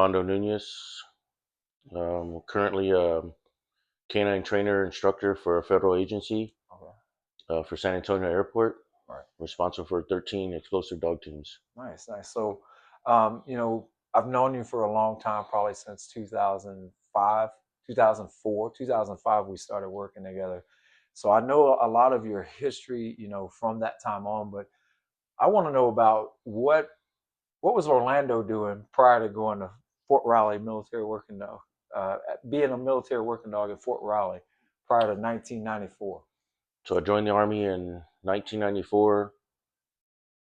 Orlando Nunez. Currently a K9 trainer instructor for a federal agency Okay. for San Antonio Airport. Right. Responsible for 13 explosive dog teams. Nice, nice. So, I've known you for a long time, probably since 2005, 2004, 2005. We started working together, so I know a lot of your history, from that time on. But I want to know about what was Orlando doing prior to going to Fort Riley military working dog, being a military working dog at Fort Riley prior to 1994. So I joined the Army in 1994.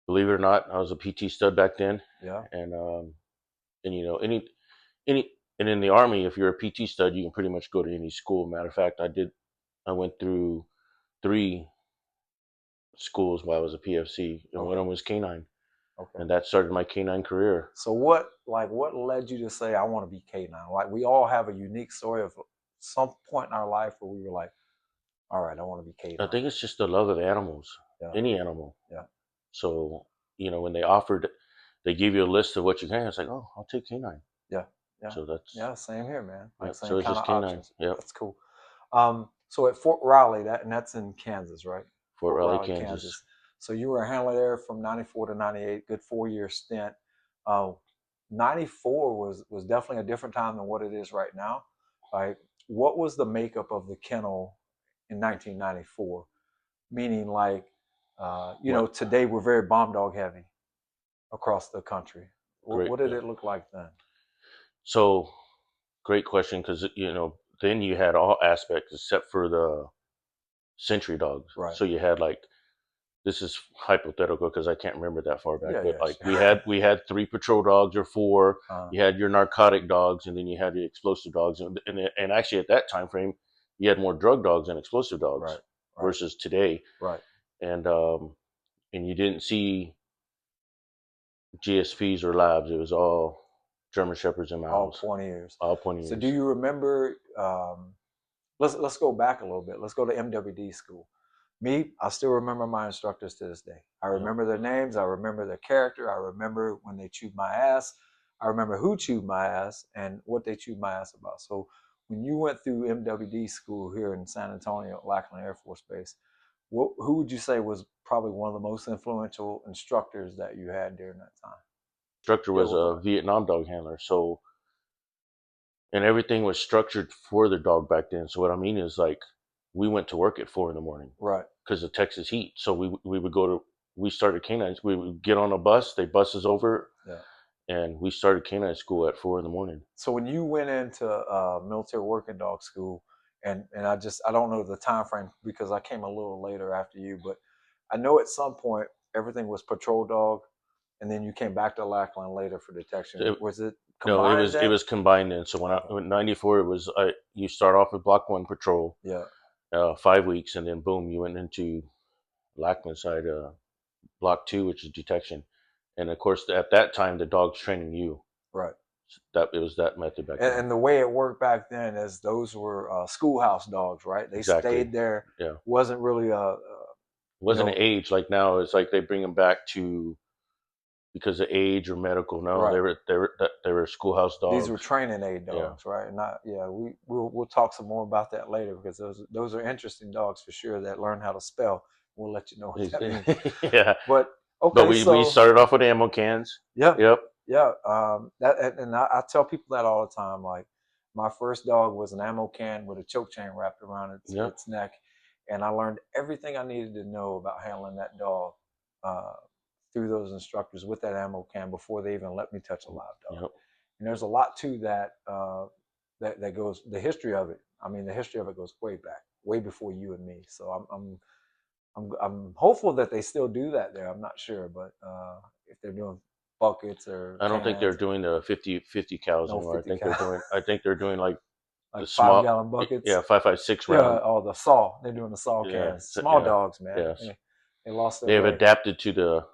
Believe it or not, I was a PT stud back then. Yeah. And and any and in the Army, if you're a PT stud, you can pretty much go to any school. Matter of fact, I went through 3 schools while I was a PFC, and one Okay. of them was K9, Okay. and that started my K9 career. So what led you to say I want to be K9? Like we all have a unique story of some point in our life where we were like, all right, I want to be I K9. think it's just the love of animals, Yeah, any animal. yeah, So when they offered, they give you a list of what you can. It's like, oh, I'll take K9. yeah, yeah, So that's yeah. Same here, man. yeah. Like same So it's kind just of K9. options. Yep, That's cool. So at Fort Riley, that's in Kansas, right? Fort Fort Riley, Riley, Kansas. Kansas. So you were a handler there from '94 to '98, good 4 year stint. Uh, '94 was definitely a different time than what it is right now. Like, what was the makeup of the kennel in 1994? Meaning, like, What today we're very bomb dog heavy across the country. What, great. what did it look like then? So great question because then you had all aspects except for the sentry dogs. Right. So you had like this is hypothetical because I can't remember that far back, Yeah, but yeah, like we sure. had we had 3 patrol dogs or 4. uh, You had your narcotic dogs, and then you had the explosive dogs, and actually at that time frame, you had more drug dogs than explosive dogs right, right, versus today, right. and you didn't see GSPs or labs. It was all German shepherds and All Mals, pointy ears. all pointy So do ears. you remember? Let's go back a little bit. Let's go to MWD school. Me, I still remember my instructors to this day. I Yep. remember their names. I remember their character. I remember when they chewed my ass. I remember who chewed my ass and what they chewed my ass about. So when you went through MWD school here in San Antonio, Lackland Air Force Base, who would you say was probably one of the most influential instructors that you had during that time? Instructor Yeah, was we'll go a back. Vietnam dog handler, so and everything was structured for the dog back then. So what I mean is like we went to work at 4 in the morning Right. because of Texas heat. So we would go to we started canines. We would get on a bus. They bus us over, Yeah. and we started canine school at 4 in the morning. So when you went into military working dog school, and I don't know the time frame because I came a little later after you, but I know at some point everything was patrol dog, and then you came back to Lackland later for So detection. Was it no, it combined was it then? was combined in. So when I Okay. in '94, it was you start off with Block 1 patrol, Yeah. 5 weeks, and then boom, you went into Lackman side, Block 2, which is detection, and of course at that time the dog's training you. Right. That it was that method back And, then. and the way it worked back then is those were schoolhouse dogs, right? They Exactly. stayed there. Yeah. Wasn't really It you wasn't an know, age like now. It's like they bring them back to because of age or medical. No, they right. were they were they were schoolhouse These were dogs. training aid Yeah. dogs, right? And yeah, we'll talk some more about that later because those are interesting dogs for sure that learn how to spell. We'll let you know what that means. Yeah. But But okay, we so started off with ammo cans. yeah, Yep. yeah. That and I tell people that all the time. Like my first dog was an ammo can with a choke chain wrapped around Yep. its neck, and I learned everything I needed to know about handling that dog uh, through those instructors with that ammo can before they even let me touch a live dog. Yep. And there's a lot to that that goes the history of it. I mean, the history of it goes way back, way before you and me. So I'm hopeful that they still do that there. I'm not sure, but if they're doing buckets or I don't think they're cans, doing the 50 cows no anymore. 50 I think they're doing like the like 5 gallon small, buckets. yeah, 5.56 Yeah, round. oh the saw. They're doing the saw Yeah. cans. So, Small yeah. dogs, man. Yes. They lost their They have way. adapted to the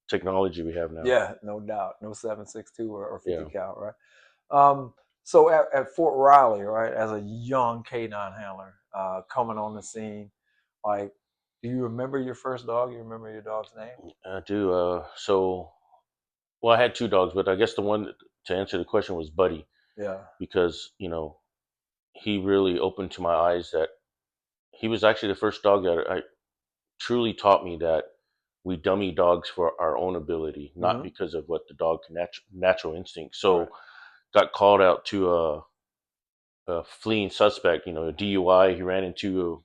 technology we have now. Yeah, no doubt. No 7.62 or 50 Yeah. cal, right? So at Fort Riley, right, as a young K9 handler coming on the scene, like, do you remember your first dog? You remember your dog's name? I do. So, well, I had 2 dogs, but I guess the one to answer the question was Buddy, Yeah. because he really opened to my eyes that he was actually the first dog that I truly taught me that we dummy dogs for our own ability, not Mm-hmm. because of what the dog can natural instinct. Right. So got called out to a fleeing suspect, a DUI. He ran into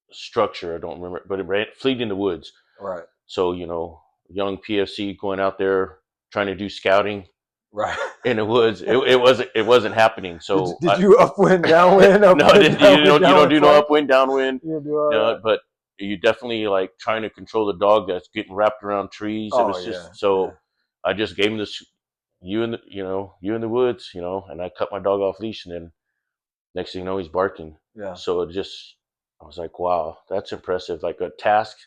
a structure. I don't remember, but it fled in the woods. Right. So young PFC going out there trying to do scouting Right. in the woods. It wasn't happening. So Did you upwind, downwind, no, upwind, downwind, you don't downwind do no flank? upwind, downwind. You do all that? But you definitely like trying to control the dog that's getting wrapped around trees. It Oh was yeah, just yeah. so. I just gave him this. You in the woods, and I cut my dog off leash, and then next thing you know, he's barking. Yeah. So I was like, wow, that's impressive. Like a task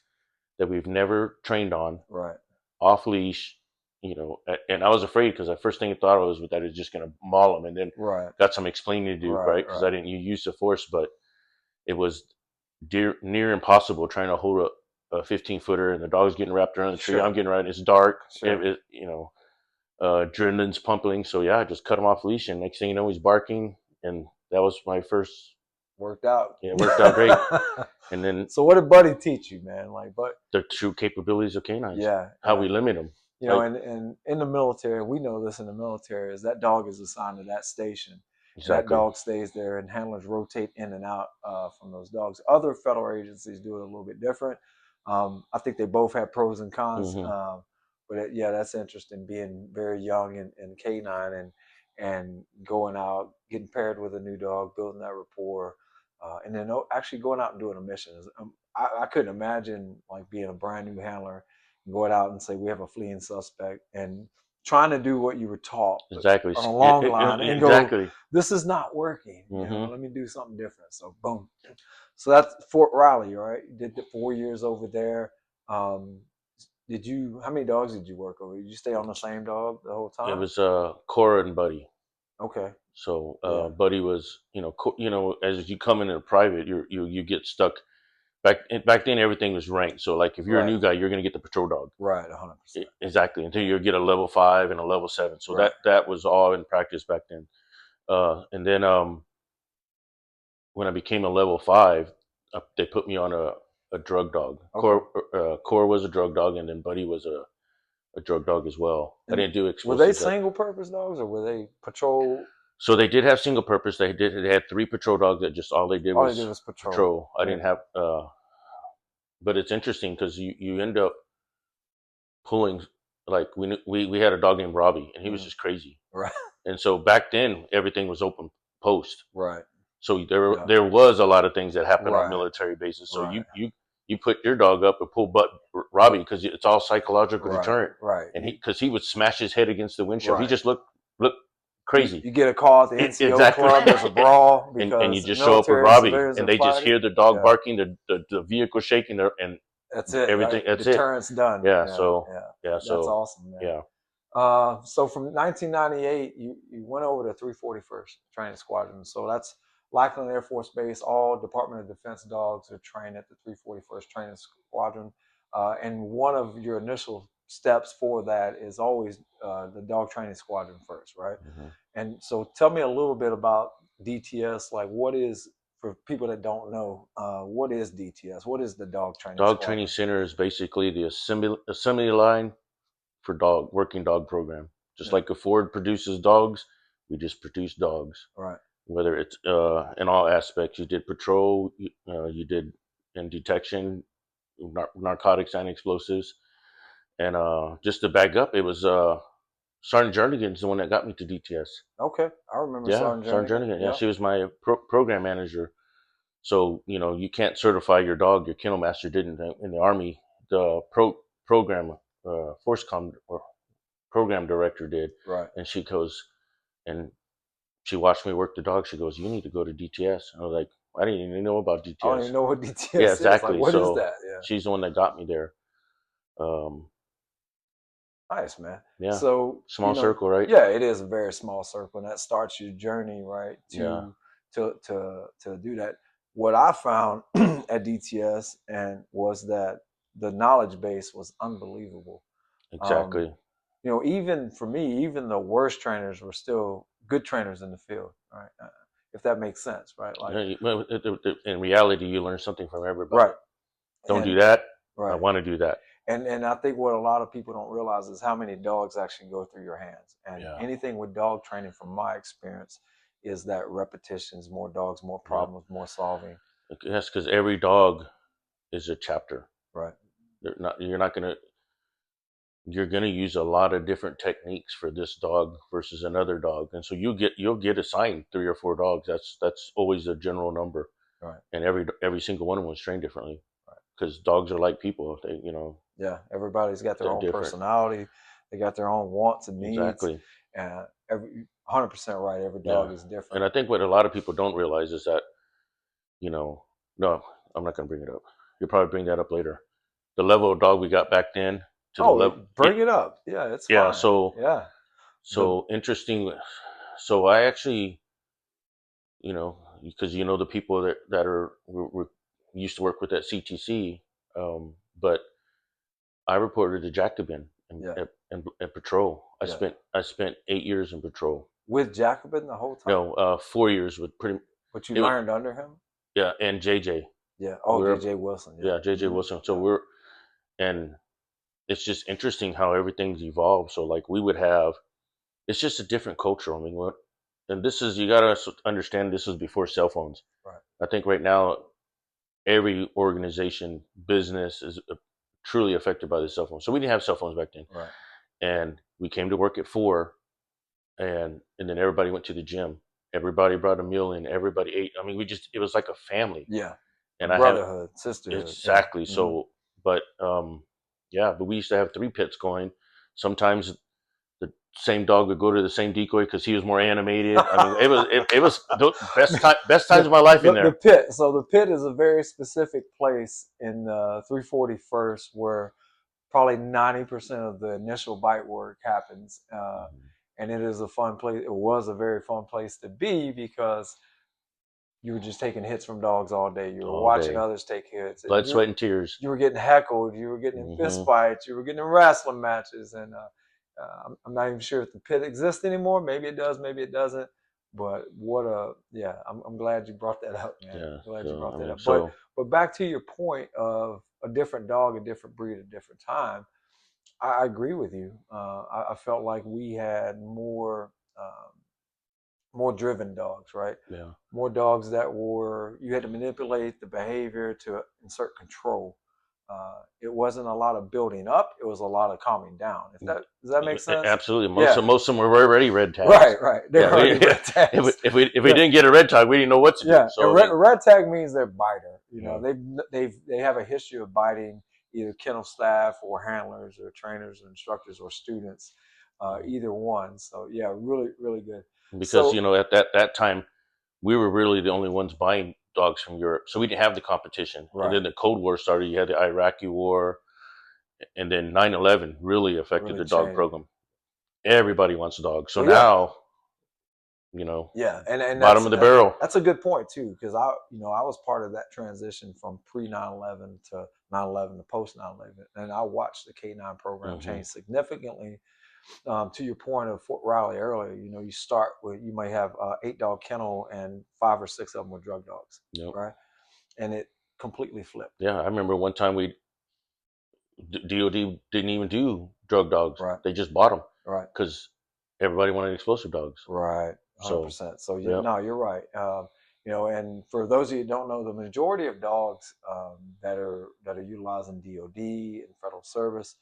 that we've never trained on, Right. off leash, and I was afraid because the first thing I thought was that it's just going to maul him, and then Right. got some explaining to do, Right. right? Because I Right. didn't use the force, but it was near impossible trying to hold a 15-footer, and the dog's getting wrapped around the tree. I'm Sure. getting right. It's dark. Sure. Adrenaline's pumping. So yeah, I just cut him off leash, and next thing you know, he's barking, and that was my first. Worked out. Yeah, it worked out great. And then So what did Buddy teach you, man? Like, but the true capabilities of canines, yeah, how yeah. we limit them. You know, and in the military, we know this in the military is that dog is assigned to that station, and that Exactly. dog stays there, and handlers rotate in and out from those dogs. Other federal agencies do it a little bit different. I think they both have pros and cons, Hmm. but yeah, that's interesting. Being very young and K9 and going out, getting paired with a new dog, building that rapport, and then actually going out and doing a mission. I couldn't imagine like being a brand new handler, going out and say we have a fleeing suspect, and trying to do what you were taught, but Exactly. on a long line, and go, Exactly. this is not working. Hmm. Let me do something different. So boom. So that's Fort Riley, right? You did the 4 years over there. Um, did you? How many dogs did you work over? Did you stay on the same dog the whole It time? was Cora and Buddy. Okay. So Yeah. Buddy was, as you come in a private, you get stuck. Back then, everything was ranked. So like, if you're a Right. new guy, you're gonna get the patrol dog. Right. 100%. Exactly, until you get a level 5 and a level 7. So Right. that was all in practice back then. And then when I became a level 5, they put me on a drug dog. Okay. Core was a drug dog, and then Buddy was a drug dog as well. I And didn't do were they explosives. single purpose dogs or were they patrol? So they did have single purpose. They had 3 patrol dogs that just all they did All they did was was patrol. patrol. I Yeah. didn't have. But it's interesting because you end up pulling, like we had a dog named Robbie, and he was Mhm. just crazy. Right. And so back then everything was open post. Right. So Yeah. there was a lot of things that happened on Right. military bases. So Right. you put your dog up and pull Robbie because it's all psychological Right. deterrent, Right. and he would smash his head against the windshield. He Right. just looked crazy. You get a call at the NCO Exactly. club. There's a brawl And you because just show up with military and Robbie, civilians and are they just fighting. hear the dog Yeah, barking, the vehicle shaking, and that's it. everything. Right, That's it. deterrence done. Yeah. Yeah, So yeah. yeah. That's So awesome, man. yeah. So from 1998, you went over to 341st Training Squadron. So that's Lackland Air Force Base. All Department of Defense dogs are trained at the 341st Training Squadron. And one of your initial steps for that is always the dog training squadron first, right? Hmm. And so tell me a little bit about DTS. Like, what is, for people that don't know, what is DTS? What is the dog training Dog training squadron? center is basically the assembly line for working dog program. Just Yeah. like a Ford produces dogs, we just produce dogs. Right. Whether it's in all aspects, you did patrol, you did in detection, narcotics and explosives, and just to back up, it was Sergeant Jernigan's the one that got me to DTS. Okay. I remember Yeah, Sergeant Sergeant Jernigan. Jernigan. Yeah, Yeah. she was my program manager. So you can't certify your dog. Your kennel master didn't in the Army. The program force com or program director did, Right. and she goes and she watched me work the dog. She goes, "You need to go to DTS." I was like, "I didn't even know about I don't DTS." even know what Yeah, DTS is. Like, exactly. what is So that? Yeah. she's the one that got me there. Um, Nice, man. yeah, So, small circle, right? yeah, it is a very small circle, and that starts your journey, right? Yeah, To do that. What I found at DTS and was that the knowledge base was unbelievable. Um, exactly. even for me, even the worst trainers were still good trainers in the field, right? If that makes sense, right? Like, Well, in reality, you learn something from everybody. right, Don't do and that. I right, want to do that. and I think what a lot of people don't realize is how many dogs actually go through your hands. And Yeah. anything with dog training, from my experience, is that repetitions, more dogs, more Yeah. problems, more solving. That's because every dog is a chapter. Right. You're not gonna. You're gonna use a lot of different techniques for this dog versus another dog, and so you'll get assigned 3 or 4 dogs. That's always a general number, Right. and every single one of them is trained differently Right. because dogs are like people. They Yeah. Everybody's got their they're own different. personality. They got their own wants and needs. Exactly. And 100% right. Every Yeah, dog is and different. I think what a lot of people don't realize is that you know, no, I'm not gonna bring it up. You'll probably bring that up later. The level of dog we got back then to the Oh, level, bring it up. Yeah, it's yeah. fine. So Yeah. The so interesting. So I actually, because the people that were used to work with at CTC, but I reported to Jacobin yeah, and patrol. I yeah. spent I spent 8 years in patrol. With Jacobin the whole time, No, 4 years with pretty. but you It, learned under him. yeah, and JJ. Yeah. Oh, We're JJ Wilson. Yeah. Yeah, JJ Wilson. So Yeah. and it's just interesting how everything's evolved. So like we would have, it's just a different culture. I mean, and this is you gotta understand. This was before cell phones. Right. I think right now every organization, business is truly affected by the cell phone. So we didn't have cell phones back then, Right. and we came to work at 4, and then everybody went to the gym. Everybody brought a meal in. Everybody ate. I mean, it was like a family. Yeah. A And I have brotherhood, sisterhood. Yeah. exactly so, but yeah, but we used to have 3 pits going. Sometimes the same dog would go to the same decoy because he was more animated. I mean, it was the best times the, of my life in the there. pit. So the pit is a very specific place in 341st where probably 90% of the initial bite work happens. Mhm. And it is a fun place. It was a very fun place to be because you were just taking hits from dogs all day. You were All watching day, others take hits. blood, sweat, and tears. You were getting heckled. You were getting in fist Hmm. fights. You were getting in wrestling matches. And I'm not even sure if the pit exists anymore. Maybe it does. Maybe it doesn't. But yeah. I'm glad you brought that up, man. Yeah. I'm glad you So brought I that mean, up. But so back to your point of a different dog, a different breed, a different time. I agree with you. I felt like we had more driven dogs, right? yeah. More dogs that were you had to manipulate the behavior to insert control. It wasn't a lot of building up; it was a lot of calming down. If that does that make sense? Absolutely. Most Yeah, of most of them were already red tags. right, right. They're Yeah. already red tags. If we Yeah, didn't get a red tag, we didn't know what to do. yeah. And So I mean, red tag means they're biter. yeah. They have a history of biting either kennel staff or handlers or trainers or instructors or students, Yeah. either one. So yeah, really, really good. Because So at that time we were really the only ones buying dogs from Europe, so we didn't have the competition. And right, then the Cold War started. You had the Iraqi War, and then 9/11 really affected really the dog changed. program. Everybody wants dogs, so Well, yeah, now yeah, and bottom of the barrel. that's a good point too, because I was part of that transition from pre 9/11 to 9/11 to post 9/11, and I watched the K9 program Hmm. change significantly. To your point of Fort Riley earlier, you start with you might have 8 dog kennel and 5 or 6 of them were drug dogs, Yep. right? And it completely flipped. Yeah, I remember one time DOD didn't even do drug dogs. Right, They just bought them right. because everybody wanted explosive dogs. Right, So, 100%. So yeah, yep. no, you're right. And for those of you who don't know, the majority of dogs that are utilizing DoD and federal service,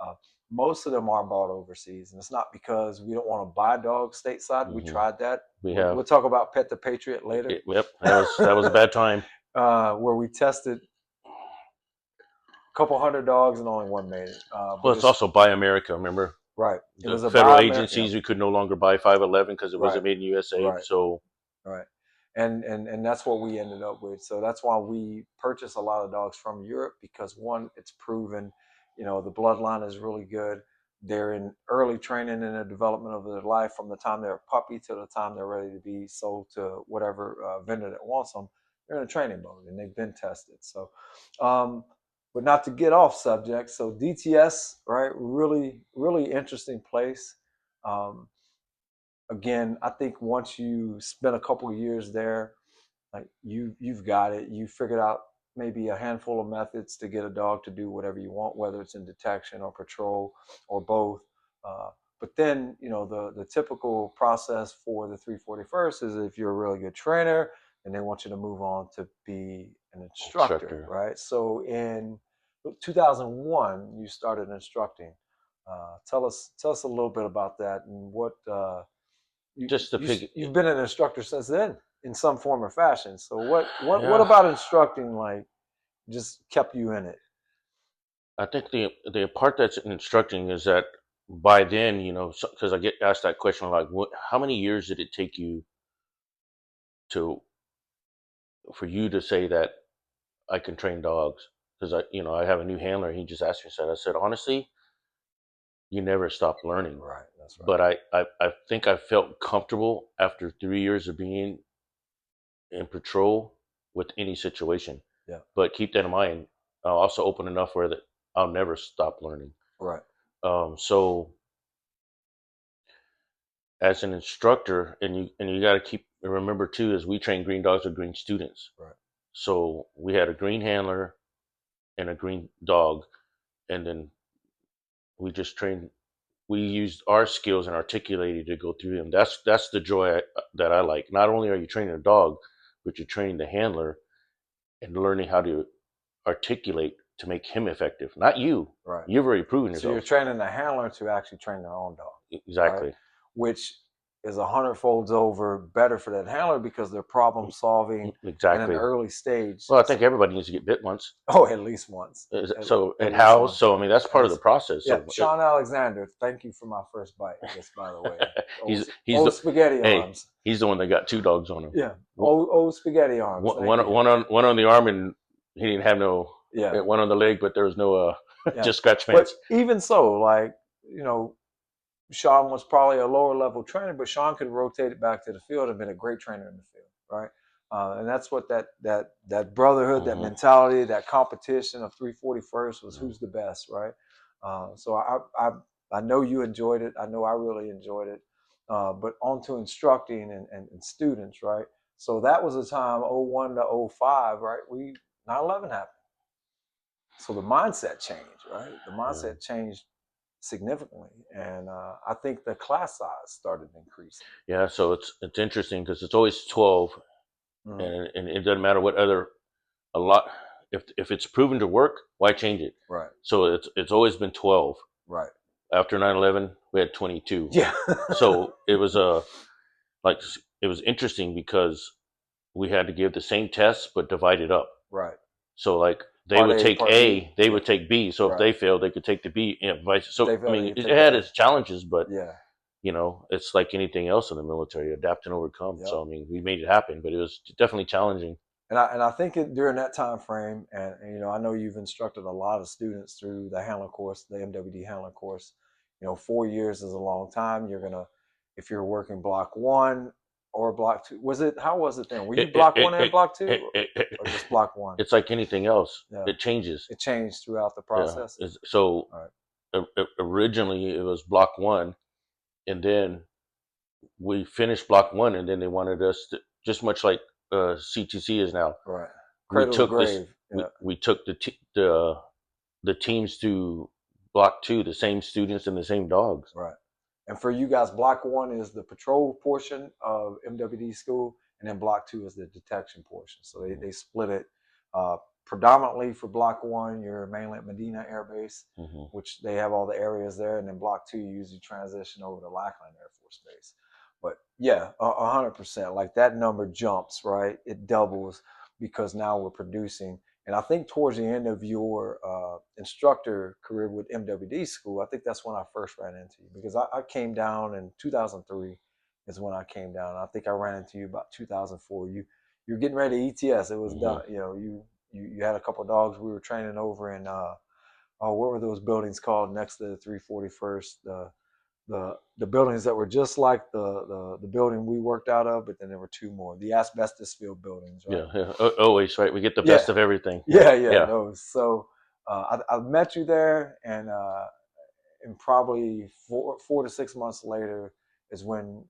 uh, most of them are bought overseas, and it's not because we don't want to buy dogs stateside. We Hmm. tried that. We We'll have. talk about Pet the Patriot later, Yep. That was a bad time. where we tested a couple hundred dogs and only one made it. Well, But it's it's also Buy America. Remember, right. It the was a federal buy America. Yeah, agencies we could no longer buy 511 because it right, wasn't made in USA. right. So, Right. And that's what we ended up with. So that's why we purchase a lot of dogs from Europe, because one, it's proven, the bloodline is really good. They're in early training and the development of their life from the time they're a puppy to the time they're ready to be sold to whatever vendor that wants them. They're in a training mode and they've been tested. So, um, but not to get off subject. So DTS, right? Really, really interesting place. Um, Again, I think once you spend a couple of years there, like you've got it. You figured out maybe a handful of methods to get a dog to do whatever you want, whether it's in detection or patrol or both. Uh, but then the typical process for the 341st is if you're a really good trainer, and they want you to move on to be an instructor, Instructor. right? So in 2001, you started instructing. Tell us a little bit about that and what you, Just to you pick, you've been an instructor since then in some form or fashion. So what yeah, about instructing like just kept you in it? I think the part that's instructing is that by then, because I get asked that question like, how many years did it take you to for you to say that I can train dogs? Because I have a new handler. He just asked me that. I said, honestly, you never stop learning. Right, that's right. But I think I felt comfortable after 3 years of being in patrol with any situation. Yeah, But keep that in mind. I'll also open enough where that I'll never stop learning. right, So as an instructor, and you got to keep remember too, is we train green dogs with green students. right, So we had a green handler and a green dog, and then we just trained. We used our skills and articulated to go through them. That's the joy that I like. Not only are you training a dog, but you're training the handler and learning how to articulate to make him effective. Not you. right. You've already proven So you're yourself. training the handler to actually train their own dog, right? Exactly. Which is 100 folds over better for that handler because they're problem solving in an Exactly. early stage. Well, I think everybody needs to get bit once. Oh, at least once. So At it least howls. once. So I mean, that's At part of the least, process. yeah. So Sean Alexander, thank you for my first bite. Just by the way, old, he's old the spaghetti hey, arms. he's the one that got two dogs on him. Yeah, One old spaghetti arms. Thank you. one on the arm, and he didn't have no. Yeah, One on the leg, but there was no yeah. just scratch But pants. even so, like Sean was probably a lower level trainer, but Sean could rotate it back to the field and been a great trainer in the field, right? And that's what that brotherhood, that Hmm. mentality, that competition of 341st was Hmm. who's the best, right? So I know you enjoyed it. I know I really enjoyed it. But on to instructing and students, right? So that was a time 01 to 05, right? 9/11 happened. So the mindset changed, right? The Yeah. mindset changed significantly, and I think the class size started increasing. Yeah. So it's interesting because it's always 12, Mm, and it doesn't matter what other a lot. If it's proven to work, why change it? right, So it's always been 12. right, After 9/11, we had 22. yeah, So it was a like it was interesting because we had to give the same tests but divide it up. right. So like they Part would A, take part B, A, they yeah, would take B. So if right. they failed, they could take the B. Vice. If So they I fail, mean, they it take the had A. its challenges, but Yeah, it's like anything else in the military, adapt and overcome. yep. So I mean, we made it happen, but it was definitely challenging. And I think during that time frame, and I know you've instructed a lot of students through the handler course, the MWD handler course. 4 years is a long time. If you're working block one or block two, how was it then? Were you It, it, block it, one and it, block it, two, it, it, or just block one? it's like anything else. Yeah, It changes. it changed throughout the Yeah. process. So All right, originally it was block one, and then we finished block one, and then they wanted us to, just much like CTC is now. right. We Cradle to took this. grave. We, Yeah, we took the teams to block two, the same students and the same dogs. right. And for you guys, block one is the patrol portion of MWD school, and then block two is the detection portion. So Hmm. they split it uh, predominantly for block one, you're mainly at Medina Air Base, Hmm. which they have all the areas there, and then block two, you usually transition over to Lackland Air Force Base. But yeah, 100%. Like that number jumps, right? It doubles because now we're producing. And I think towards the end of your instructor career with MWD school, I think that's when I first ran into you because I came down in 2003 is when I came down. I think I ran into you about 2004. You're getting ready to ETS. It was Hmm. done. You had a couple of dogs we were training over in what were those buildings called next to the 341st? The buildings that were just like the building we worked out of, but then there were two more, the asbestos field buildings, right? Yeah, yeah. Always right. We get the Yeah, best of everything. Yeah, yeah, yeah. those. So I met you there, and probably 4 to 6 months later is when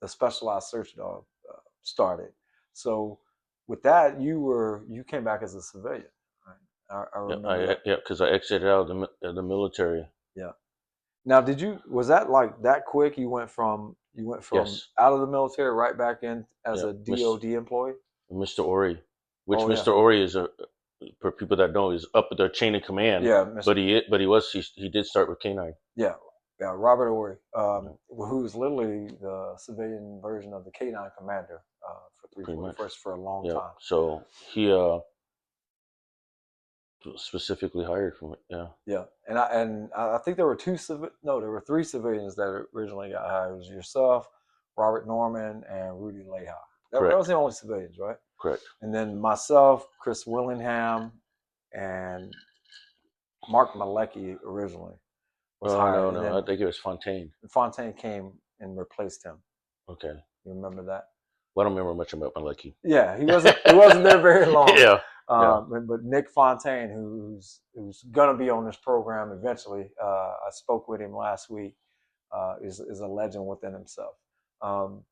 the specialized search dog started. So with that, you came back as a civilian. Right? I remember that. Yeah, because I exited out of the military. Yeah. Now, was that like that quick? You went from Yes. out of the military right back in as Yeah, a DOD employee. Mr. Ori, which Oh yeah, Mr. Ori is for people that know, is up at their chain of command. yeah, He did start with K9. yeah, yeah. Robert Ory, Yeah, who was literally the civilian version of the K9 commander for pretty much. 341st for a long Yeah. time. So he specifically hired from it. Yeah. Yeah, and I think there were no, there were three civilians that originally got hired. It was yourself, Robert Norman, and Rudy Leha. That was Correct. the only civilians, right? Correct. And then myself, Chris Willingham, and Mark Malecki originally was Oh no, hired, and no. I then think it was Fontaine. Fontaine came and replaced him. Okay. You remember that? Well, I don't remember much about my lucky. Yeah, he wasn't there very long. Yeah. Yeah. But Nick Fontaine, who's gonna be on this program eventually, I spoke with him last week. Is a legend within himself. Um,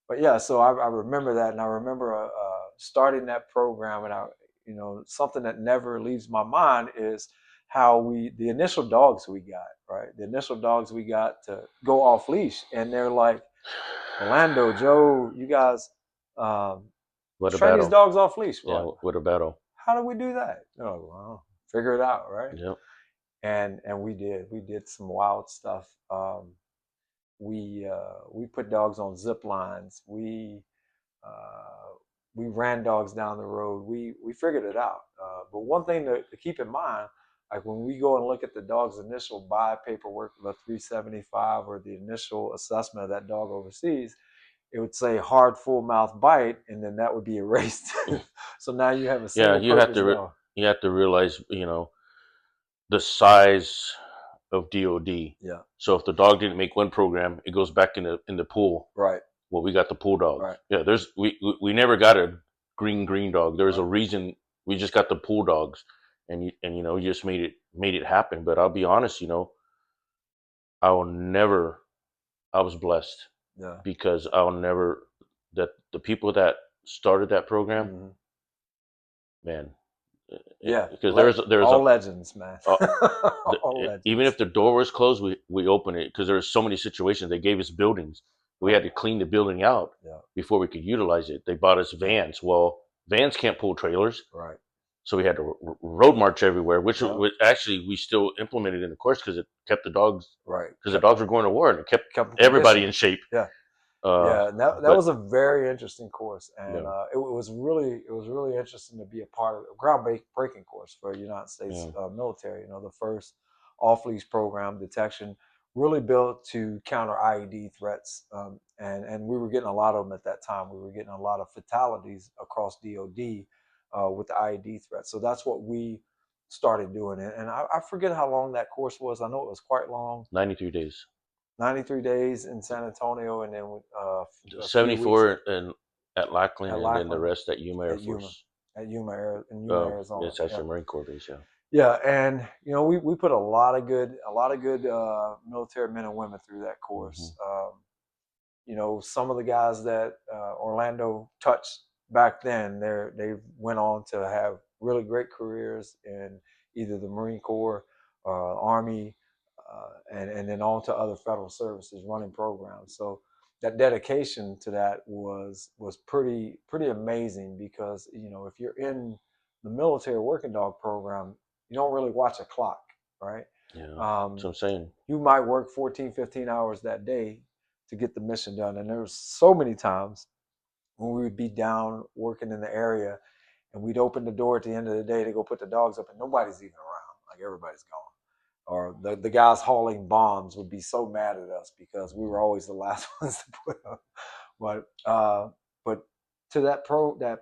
but yeah, so I remember that, and I remember starting that program, and something that never leaves my mind is how the initial dogs we got, right? The initial dogs we got to go off leash, and they're like, Orlando, Joe, you guys, um, What let's a train these battle. dogs off leash. We're Yeah. like, What a battle. how do we do that? Oh, well, figure it out, right? Yep. And we did. We did some wild stuff. We put dogs on zip lines. We ran dogs down the road. We figured it out. But one thing to keep in mind, like when we go and look at the dog's initial buy paperwork, the 375, or the initial assessment of that dog overseas, it would say hard full mouth bite, and then that would be erased. So now you have a Yeah. single purpose dog. You have to realize, the size of DOD. Yeah. So if the dog didn't make one program, it goes back in the pool. Right. Well, we got the pool dogs. Right. Yeah, we never got a green dog. There's a Right. reason we just got the pool dogs, and you just made it happen. But I'll be honest, I will never. I was blessed Yeah. because I'll never that the people that started that program, Mm-hmm. man. Yeah. Because there's all legends, man. uh, All even legends. if the door was closed, we open it because there were so many situations. They gave us buildings. We had to clean the building out Yeah. before we could utilize it. They bought us vans. Well, vans can't pull trailers, Right. so we had to road march everywhere, which Yeah. actually we still implemented in the course because it kept the dogs, Right. because the dogs were going to war, and it kept Kept everybody in shape. Yeah. Uh, Yeah, and that but was a very interesting course, and yeah, it was really interesting to be a part of a groundbreaking course for United States yeah, military. The first off leash program detection, really built to counter IED threats, and we were getting a lot of them at that time. We were getting a lot of fatalities across DoD with the IED threats. So that's what we started doing, and I forget how long that course was. I know it was quite long. 93 days, 93 days in San Antonio, and then a few weeks 74 and at Lackland, at and then the Lackland, rest at Yuma Air at Yuma, Force. in Yuma, Arizona. It's Yeah, actually Marine Corps base. Yeah. yeah, and we put a lot of good military men and women through that Hmm. course. Some of the guys that Orlando touched back then, they went on to have really great careers in either the Marine Corps, Army, and then on to other federal services running programs. So that dedication to that was pretty amazing, because if you're in the military working dog program, you don't really watch a clock, right? Yeah. That's Um, what I'm saying. you might work 14, 15 hours that day to get the mission done. And there was so many times when we would be down working in the area, and we'd open the door at the end of the day to go put the dogs up, and nobody's even around. Like, everybody's gone. Or the guys hauling bombs would be so mad at us because we were always the last ones to put up. But to that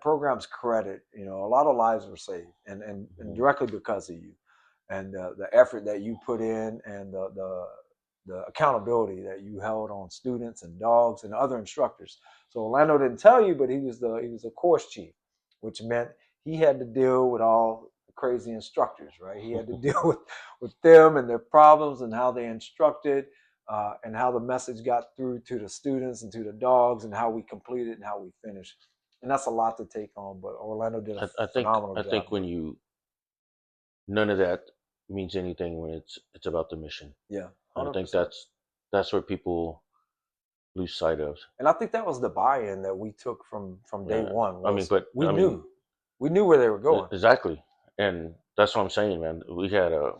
program's credit, a lot of lives were saved, and Hmm. directly because of you, and the effort that you put in, and the accountability that you held on students and dogs and other instructors. So Orlando didn't tell you, but he was a course chief, which meant he had to deal with all crazy instructors, right? He had to deal with them and their problems and how they instructed, and how the message got through to the students and to the dogs, and how we completed and how we finished. And that's a lot to take on, but Orlando did a I think phenomenal I job think when doing you none of that means anything when it's about the mission. it. Yeah, And I think 100%. that's where people lose sight of. And I think that was the buy-in that we took from day Yeah. one. I mean, Was but I mean, we knew where they were going. exactly, and that's what I'm saying, man. We had a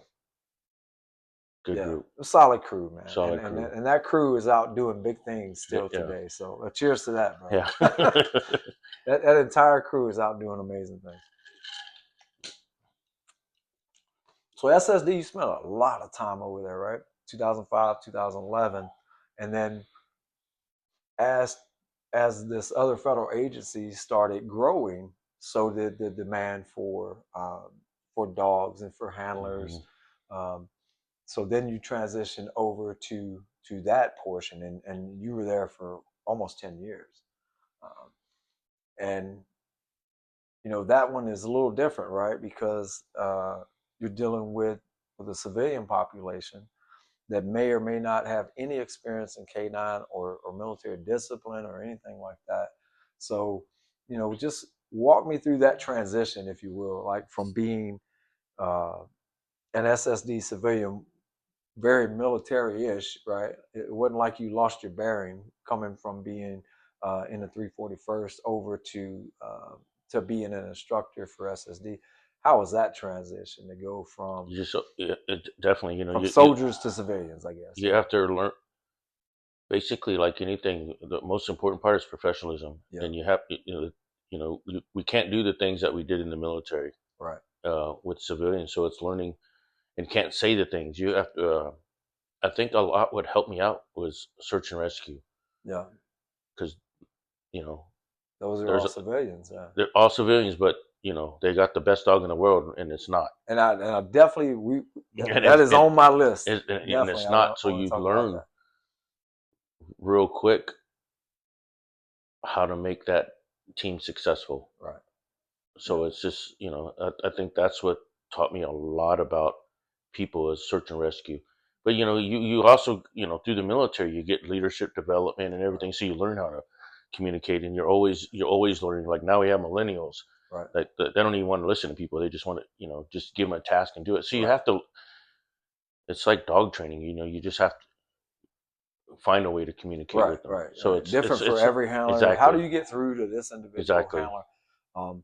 good Yeah, group, a solid crew, man, and solid and crew. and that crew is out doing big things Yeah, still yeah, today. So cheers to that, brother. yeah. That entire crew is out doing amazing things. So SSD, you spent a lot of time over there, right? 2005, 2011, and then as this other federal agency started growing, so did the demand for dogs and for handlers. Mhm. Um, so then you transition over to that portion, and you were there for almost 10 years. Um, and that one is a little different, right? Because you're dealing with a civilian population that may or may not have any experience in K9 or military discipline or anything like that. So, just walk me through that transition, if you will, like from being uh, an SSD civilian, very military-ish, right? It wasn't like you lost your bearing coming from being in the 341st over to being an instructor for SSD. How was that transition to go You just definitely, from soldiers to civilians? I guess, you yeah, have to learn. Basically, like anything, the most important part is professionalism, yeah, and we can't do the things that we did in the military right, with civilians. So it's learning and can't say the things you have to. I think a lot what helped me out was search and rescue yeah. because you know Those are there's all civilians, yeah. they're all civilians, but they got the best dog in the world, and it's not, And I definitely and that it's is on my list. and Definitely, it's I want not. I So want to you talk about learn that. real quick how to make that team successful. Right. Yeah. So it's just I think that's what taught me a lot about people is search and rescue. But you also through the military you get leadership development and Right. everything, so you learn how to communicate, and you're always learning. Like now we have millennials Right. that they don't even want to listen to people. They just want to just give them a task and do it. So you Right. have to. It's like dog training. You just have to find a way to communicate Right. with them. Right. So Right. Different for it's every handler. How do exactly you get through to this individual exactly. handler? Um,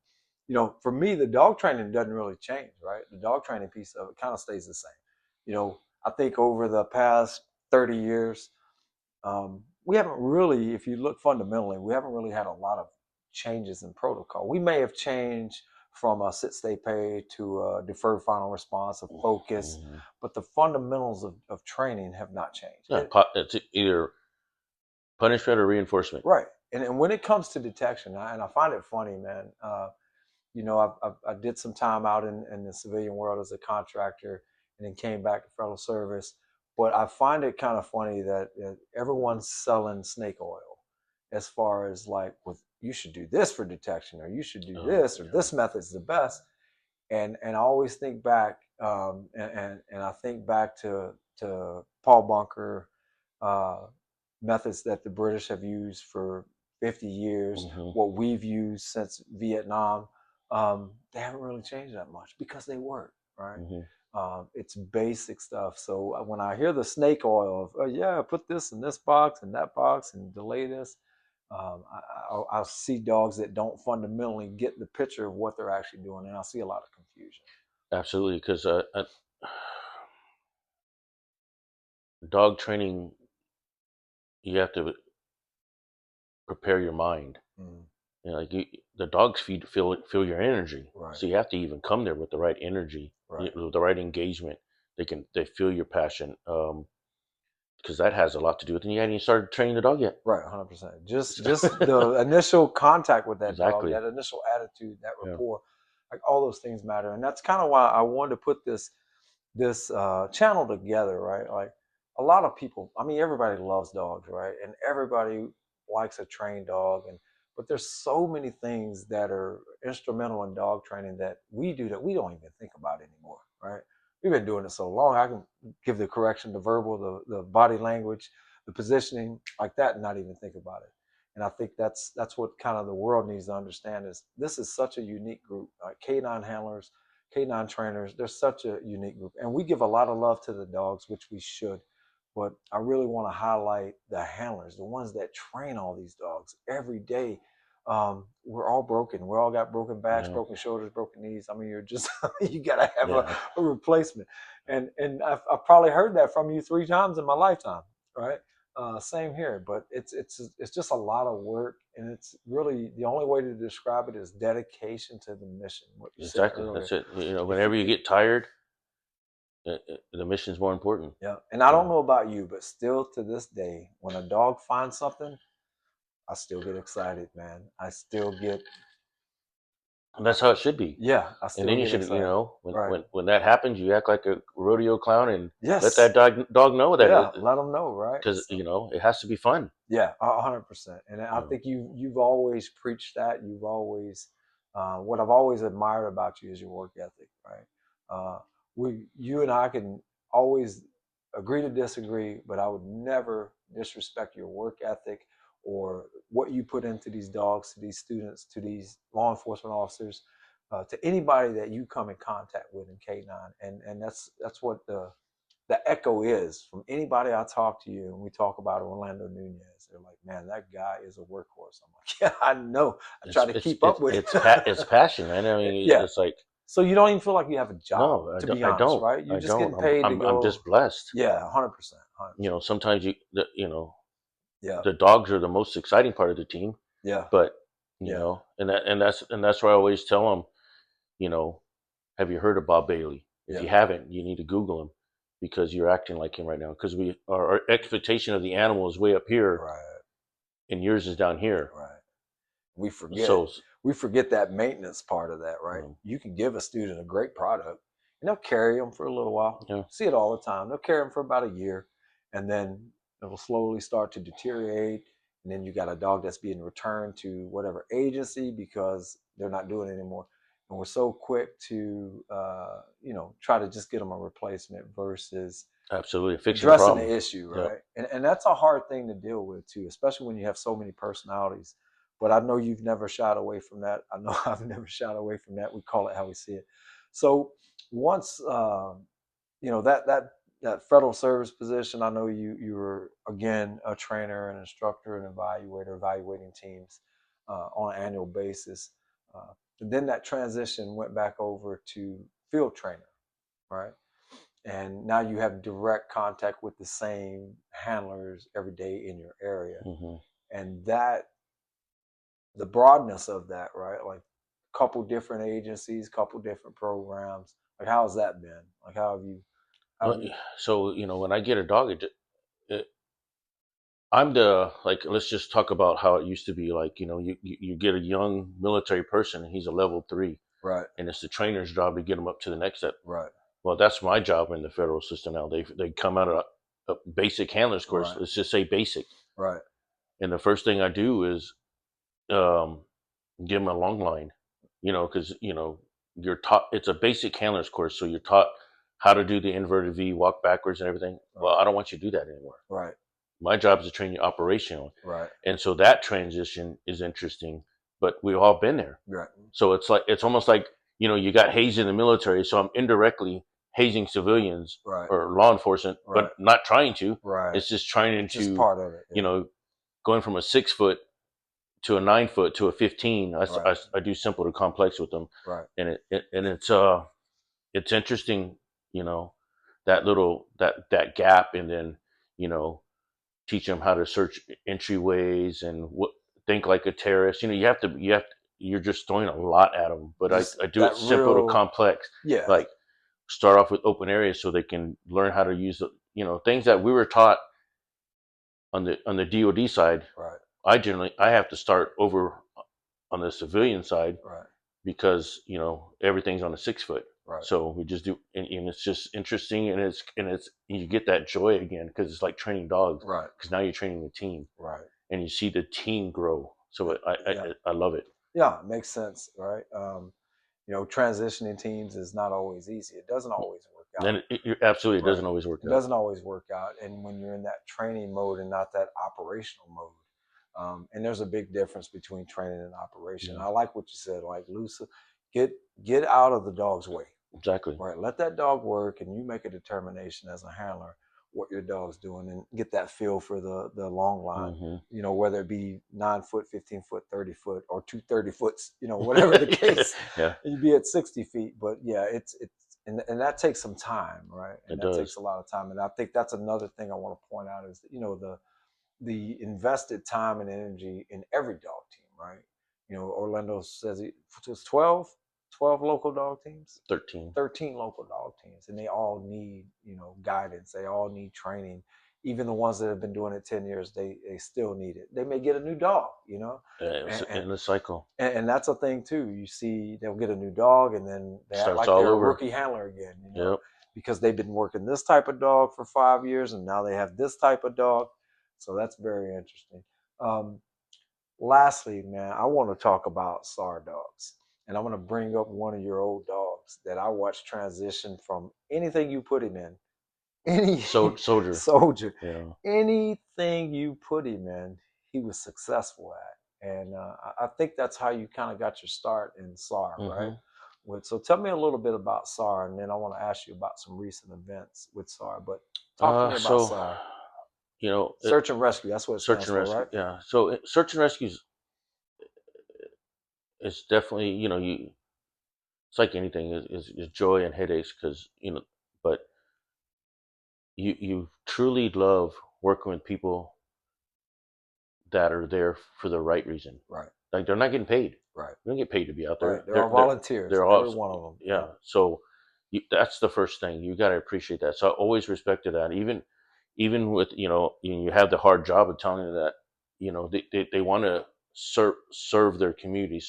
for me, the dog training doesn't really change. Right. The dog training piece of it kind of stays the same. I think over the past 30 years, we haven't really, if you look fundamentally, we haven't really had a lot of changes in protocol. We may have changed from a sit, stay, pay to a deferred final response, a focus, Mhm. but the fundamentals of training have not changed. Yeah, it's either punishment or reinforcement. Right. And when it comes to detection, and I find it funny, man. I did some time out in the civilian world as a contractor, and then came back to federal service. But I find it kind of funny that everyone's selling snake oil, as far as like, with you should do this for detection, or you should do Oh this, or yeah. this method's the best. And I always think back, and I think back to Paul Bunker, uh, methods that the British have used for 50 years, Hmm. what we've used since Vietnam. They haven't really changed that much because they work, right? Hmm. It's basic stuff. So when I hear the snake oil of, oh, yeah, put this in this box and that box and delay this, I see dogs that don't fundamentally get the picture of what they're actually doing, and I see a lot of confusion. Absolutely, because dog training, you have to prepare your mind. Mm, Like the dogs feel your energy, right, so you have to even come there with the right energy, right, with the right engagement. They feel your passion, because that has a lot to do with it. And you hadn't even started training the dog yet. right, 100%. Just the initial contact with that dog, Exactly. that initial attitude, that Yeah. rapport, like all those things matter, and that's kind of why I wanted to put this channel together, right? Like a lot of people, I mean, everybody loves dogs, right? And everybody likes a trained dog, and But there's so many things that are instrumental in dog training that we do that we don't even think about anymore, right? We've been doing it so long. I can give the correction, the verbal, the body language, the positioning, like that, and not even think about it. And I think that's what kind of the world needs to understand is this is such a unique group. K9 handlers, K9 trainers, they're such a unique group. And we give a lot of love to the dogs, which we should. But I really want to highlight the handlers, the ones that train all these dogs every day. We're all broken. We all got broken backs, Yeah, broken shoulders, broken knees. I mean, you're just you got to have yeah, a replacement. And I've probably heard that from you 3 times in my lifetime, right? Same here, but it's just a lot of work, and it's really the only way to describe it is dedication to the mission. What you said exactly. earlier. That's it. If you, Whenever you get tired, the mission's more important. yeah, and I don't Yeah, know about you, but still to this day, when a dog finds something, I still get excited, man. I still get, and that's how it should be. yeah, I And still then you get should, excited. when Right. when that happens, you act like a rodeo clown and let Yes. that dog know that Yeah. it, Let them know, right? because So, it has to be fun. 100%. And I You think you've always preached that. You've always what I've always admired about you is your work ethic, right? You and I can always agree to disagree, but I would never disrespect your work ethic or what you put into these dogs, to these students, to these law enforcement officers, to anybody that you come in contact with in K9. And that's what the echo is from anybody I talk to you and we talk about Orlando Nunez. They're like, man, that guy is a workhorse. I'm like, yeah, I know. I try to keep up with it's passion, man. I mean, yeah. it's like So you don't even feel like you have a job, no, to be I honest, don't, right? You're I just don't. getting paid to I'm go. just blessed. Yeah, 100%. 100%. Sometimes Yeah. the dogs are the most exciting part of the team, Yeah. but Yeah. and that's why I always tell them, you know, have you heard of Bob Bailey? If Yeah. you haven't, you need to Google him because you're acting like him right now. Because our expectation of the animal is way up here, Right. and yours is down here. Right. We forget So, we forget that maintenance part of that, right? um, You can give a student a great product and they'll carry them for a little while. yeah, See it all the time. They'll carry them for about a year and then it'll slowly start to deteriorate. And then you got a dog that's being returned to whatever agency because they're not doing it anymore. And we're so quick to, try to just get them a replacement versus absolutely fixing the addressing problem. the issue, Yeah, right? And that's a hard thing to deal with too, especially when you have so many personalities. But I know you've never shied away from that. I know I've never shied away from that. We call it how we see it. So once that federal service position, I know you were again a trainer, an instructor, an evaluator, evaluating teams on an annual basis. And then that transition went back over to field trainer, right? And now you have direct contact with the same handlers every day in your area. hmm And that the broadness of that, right? Like a couple different agencies, couple different programs. Like how's that been? Like how have well, you so when I get a dog, it I'm the like let's just talk about how it used to be. Like you get a young military person and he's a level 3, right, and it's the trainer's job to get him up to the next step. right, Well, that's my job in the federal system now. They come out of a basic handlers course. right, Let's just say basic, right, and the first thing I do is um, give them a long line. Because you're taught it's a basic handlers course, so you're taught how to do the inverted V, walk backwards, and everything. Well, right, I don't want you to do that anymore. right, My job is to train you operational, right, and so that transition is interesting. But we've all been there, right. so it's almost like you got hazed in the military, so I'm indirectly hazing civilians Right, or law enforcement, but right, not trying to. right. It's just trying It's just to, part of it. you Yeah. know, going from a 6 foot to a 9 foot to a 15. Right, I do simple to complex with them, right. and it's interesting, you know, that gap, and then you know teach them how to search entryways and think like a terrorist. You're just throwing a lot at them, but Just I do it that simple to real, complex. yeah, Like start off with open areas so they can learn how to use things that we were taught on the DoD side. right, I have to start over on the civilian side right, because everything's on a 6 foot. right, So we just do, and it's just interesting, and it's you get that joy again because it's like training dogs right, because now you're training the team right. and you see the team grow. So Yeah, I love it. yeah, it makes sense, right? Transitioning teams is not always easy. It doesn't always work out. And absolutely, it Right. doesn't always work It out. doesn't always work out. And when you're in that training mode and not that operational mode, and there's a big difference between training and operation. Yeah, I like what you said, like loose, get get out of the dog's way, exactly. right? Let that dog work, and you make a determination as a handler what your dog's doing, and get that feel for the long line. Hmm. Whether it be 9 foot, 15 foot, 30 foot, or 2 30 foots, whatever the case, Yeah, you'd be at 60 feet. But yeah, it's and that takes some time, right? And it that takes does. a lot of time. And I think that's another thing I want to point out is that, the invested time and energy in every dog team, right? Orlando says it was 12 local dog teams, 13. 13 local dog teams, and they all need, guidance. They all need training. Even the ones that have been doing it 10 years, they still need it. They may get a new dog, It's and, and in the cycle. and that's a thing too. You see, they'll get a new dog, and then they act Starts like all they're a over. rookie handler again, Yep. because they've been working this type of dog for 5 years, and now they have this type of dog. So that's very interesting. Um, Lastly, man, I want to talk about SAR dogs, and I'm going to bring up one of your old dogs that I watched transition from anything you put him in, any So soldier. soldier, Yeah. anything you put him in, he was successful at. And I think that's how you kind of got your start in SAR, right? Hmm. So tell me a little bit about SAR, and then I want to ask you about some recent events with SAR. But talk to me about So SAR. you know, it, Search and rescue. That's what it search stands and for, rescue. right? Yeah. So search and rescue is definitely, you. It's like anything is joy and headaches because but you truly love working with people that are there for the right reason. Right, Like they're not getting paid. right, They don't get paid to be out right. there. They're all volunteers, They're every all one of them. yeah. Yeah, So that's the first thing you got to appreciate that. So I always respected that. Even with you have the hard job of telling them that they want to serve their community,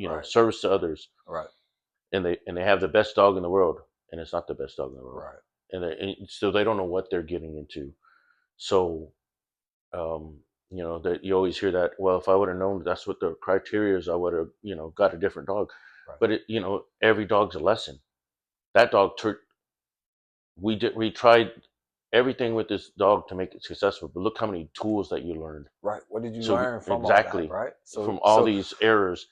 right, service to others, right, and they have the best dog in the world, and it's not the best dog in the world, right, and so they don't know what they're getting into. So um, that you always hear that. Well, if I would have known that's what the criteria is, I would have got a different dog. right, But every dog's a lesson. That dog we tried everything with this dog to make it successful, but look how many tools that you learned. right. What did you So learn from all that, exactly right? from So, all these errors,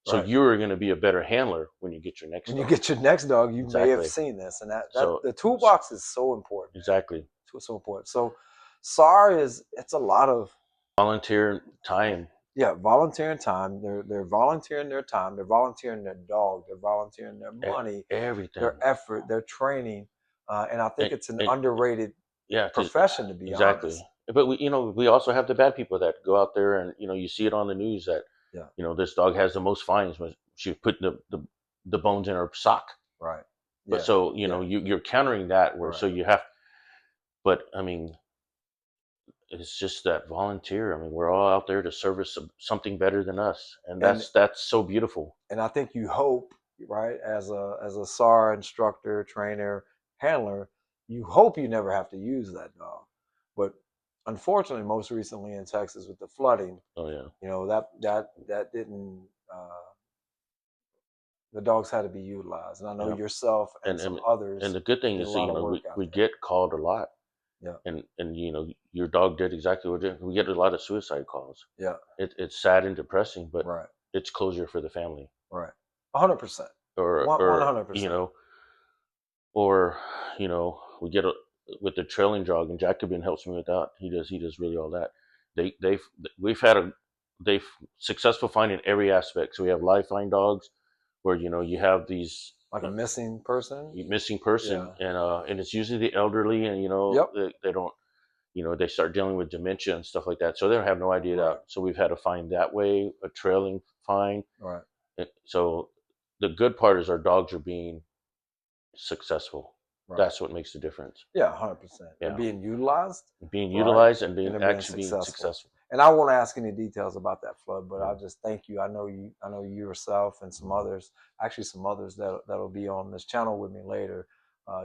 so right. you're going to be a better handler when you get your next When you dog. get your next dog, you may have Exactly. seen this, and that So the toolbox is so important, man. exactly. It's so important. So, SAR it's a lot of, Volunteer time. yeah, volunteering time. They're volunteering their time. They're volunteering their dog. They're volunteering their money, Everything. their effort, their training, and I think it's an And underrated yeah, because profession, to be honest. exactly. But we also have the bad people that go out there and you see it on the news that Yeah, this dog has the most fines when she put the bones in her sock. right. But Yeah, so yeah, you're countering that where right. so you have. But I mean, it's just that volunteer. I mean, we're all out there to service something better than us, and And that's so beautiful. I think you hope, right, as a SAR instructor, trainer, handler, you hope you never have to use that dog. But unfortunately, most recently in Texas with the flooding, Oh yeah, that didn't. The dogs had to be utilized, and I know yeah. yourself and And some and and others the good thing did a is that lot of work out we there. get called a lot, Yeah, and your dog did exactly what it did. We get a lot of suicide calls. yeah, It's sad and depressing, but right, it's closure for the family, right, 100%, one or hundred percent. or we get with the trailing dog, and Jacobin helps me with that. He does really all that. They've we've had a they've successful finding every aspect. So we have live find dogs where you have these Like a missing person. missing person, Yeah. and it's usually the elderly, and Yep. they don't they start dealing with dementia and stuff like that, so they don't have no idea that. Right. So we've had to find that way a trailing find. Right. So the good part is our dogs are being successful. Right. That's what makes the difference. Yeah, 100%. They're Yeah, being utilized, being right? utilized and And being they're being actually being successful. successful. And I won't ask any details about that flood, but Yeah. I'll just thank you. I know you yourself and some others, actually some others that'll be on this channel with me later,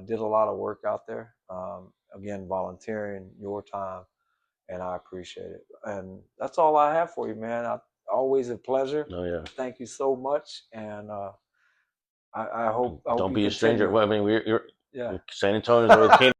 did a lot of work out there. Again, volunteering your time, and I appreciate it. And that's all I have for you, man. always a pleasure. Oh yeah. Thank you so much, and I hope Don't you be a stranger. continue. Well, I mean, Yeah. San Antonio's where the K9